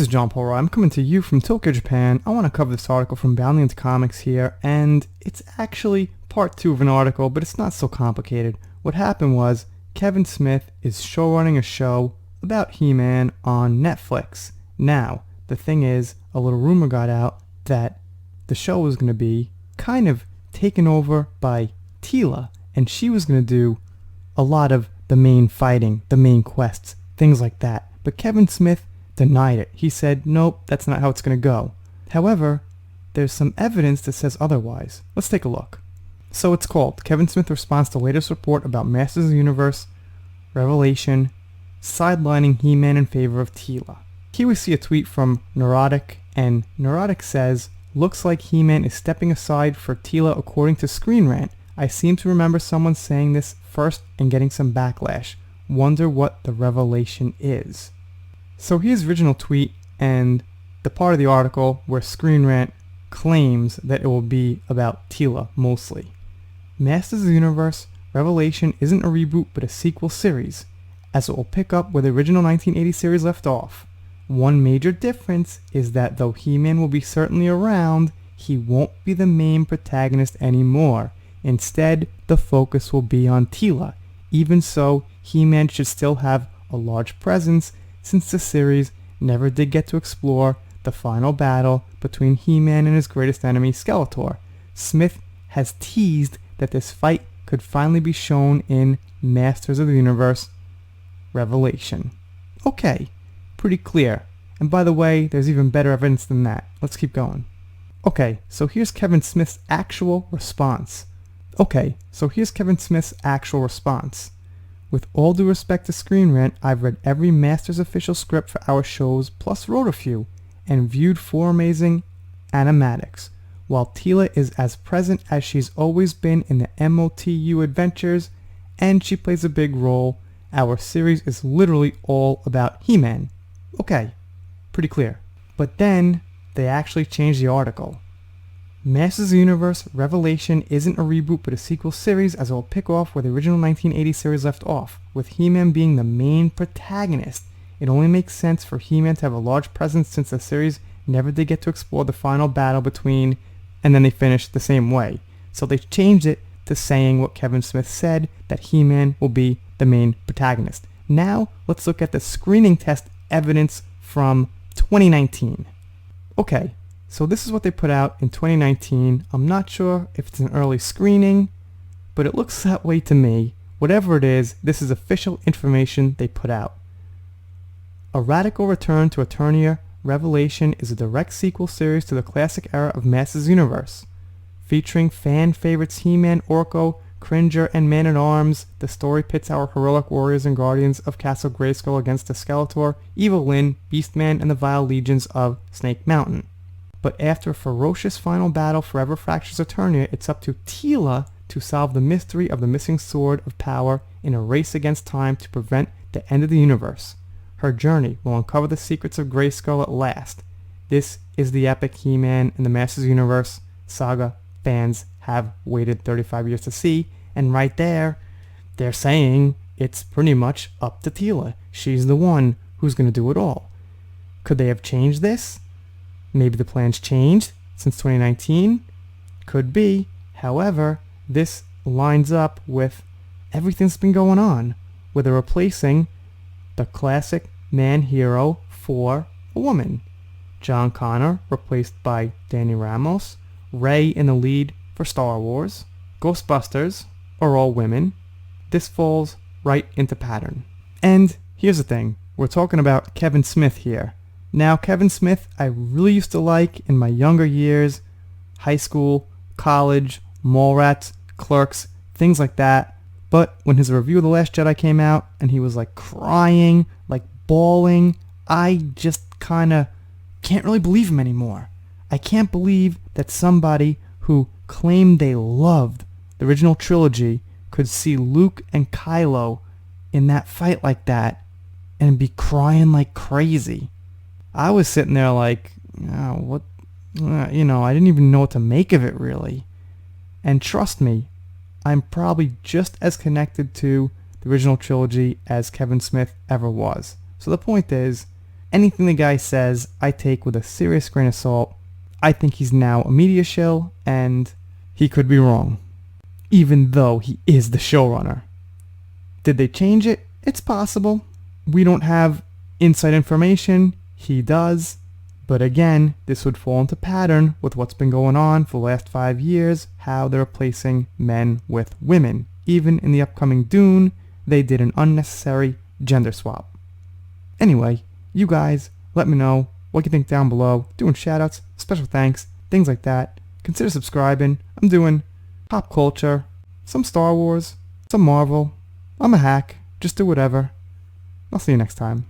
is John Paul Roy. I'm coming to you from Tokyo, Japan. I want to cover this article from Valiant Comics here, and it's actually part 2 of an article, but it's not so complicated. What happened was, Kevin Smith is showrunning a show about He-Man on Netflix. Now, the thing is, a little rumor got out that the show was going to be kind of taken over by Teela, and she was going to do a lot of the main fighting, the main quests, things like that. But Kevin Smith denied it. He said, nope, that's not how it's going to go. However, there's some evidence that says otherwise. Let's take a look. So it's called Kevin Smith Responds to Latest Report About Masters of the Universe, Revelation, Sidelining He-Man in Favor of Teela. Here we see a tweet from Neurotic, and Neurotic says, looks like He-Man is stepping aside for Teela according to Screen Rant. I seem to remember someone saying this first and getting some backlash. Wonder what the revelation is. So here's the original tweet and the part of the article where Screen Rant claims that it will be about Teela mostly. Masters of the Universe Revelation isn't a reboot but a sequel series, as it will pick up where the original 1980 series left off. One major difference is that though He-Man will be certainly around, he won't be the main protagonist anymore. Instead, the focus will be on Teela. Even so, He-Man should still have a large presence since the series never did get to explore the final battle between He-Man and his greatest enemy, Skeletor. Smith has teased that this fight could finally be shown in Masters of the Universe Revelation. Okay, pretty clear. And by the way, there's even better evidence than that. Let's keep going. Okay, so here's Kevin Smith's actual response. With all due respect to Screen Rant, I've read every Masters official script for our shows, plus wrote a few, and viewed 4 amazing animatics. While Teela is as present as she's always been in the MOTU adventures, and she plays a big role, our series is literally all about He-Man. Okay, pretty clear. But then, they actually changed the article. Masters of the Universe Revelation isn't a reboot but a sequel series, as it will pick off where the original 1980 series left off, with He-Man being the main protagonist. It only makes sense for He-Man to have a large presence since the series never did get to explore the final battle between, and then they finished the same way. So they changed it to saying what Kevin Smith said, that He-Man will be the main protagonist. Now, let's look at the screening test evidence from 2019. Okay. So this is what they put out in 2019. I'm not sure if it's an early screening, but it looks that way to me. Whatever it is, this is official information they put out. A Radical Return to Eternia Revelation is a direct sequel series to the classic era of Masters of the Universe. Featuring fan favorites He-Man, Orko, Cringer, and Man-at-Arms, the story pits our heroic warriors and guardians of Castle Grayskull against the Skeletor, Evil Lyn, Beastman, and the vile legions of Snake Mountain. But after a ferocious final battle forever fractures Eternia, it's up to Teela to solve the mystery of the missing sword of power in a race against time to prevent the end of the universe. Her journey will uncover the secrets of Grayskull at last. This is the epic He-Man and the Masters of the Universe saga fans have waited 35 years to see, and right there, they're saying it's pretty much up to Teela. She's the one who's going to do it all. Could they have changed this? Maybe the plans changed since 2019. Could be. However, this lines up with everything that's been going on, where they're replacing the classic man hero for a woman. John Connor replaced by Danny Ramos. Rey in the lead for Star Wars. Ghostbusters are all women. This falls right into pattern. And here's the thing. We're talking about Kevin Smith here. Now, Kevin Smith, I really used to like in my younger years, high school, college, Mallrats, Clerks, things like that. But when his review of The Last Jedi came out and he was like crying, like bawling, I just kind of can't really believe him anymore. I can't believe that somebody who claimed they loved the original trilogy could see Luke and Kylo in that fight like that and be crying like crazy. I was sitting there like, I didn't even know what to make of it really. And trust me, I'm probably just as connected to the original trilogy as Kevin Smith ever was. So the point is, anything the guy says, I take with a serious grain of salt. I think he's now a media shill, and he could be wrong, even though he is the showrunner. Did they change it? It's possible. We don't have inside information. He does. But again, this would fall into pattern with what's been going on for the last 5 years, how they're replacing men with women. Even in the upcoming Dune, they did an unnecessary gender swap. Anyway, you guys, let me know what you think down below. Doing shoutouts, special thanks, things like that. Consider subscribing. I'm doing pop culture, some Star Wars, some Marvel. I'm a hack. Just do whatever. I'll see you next time.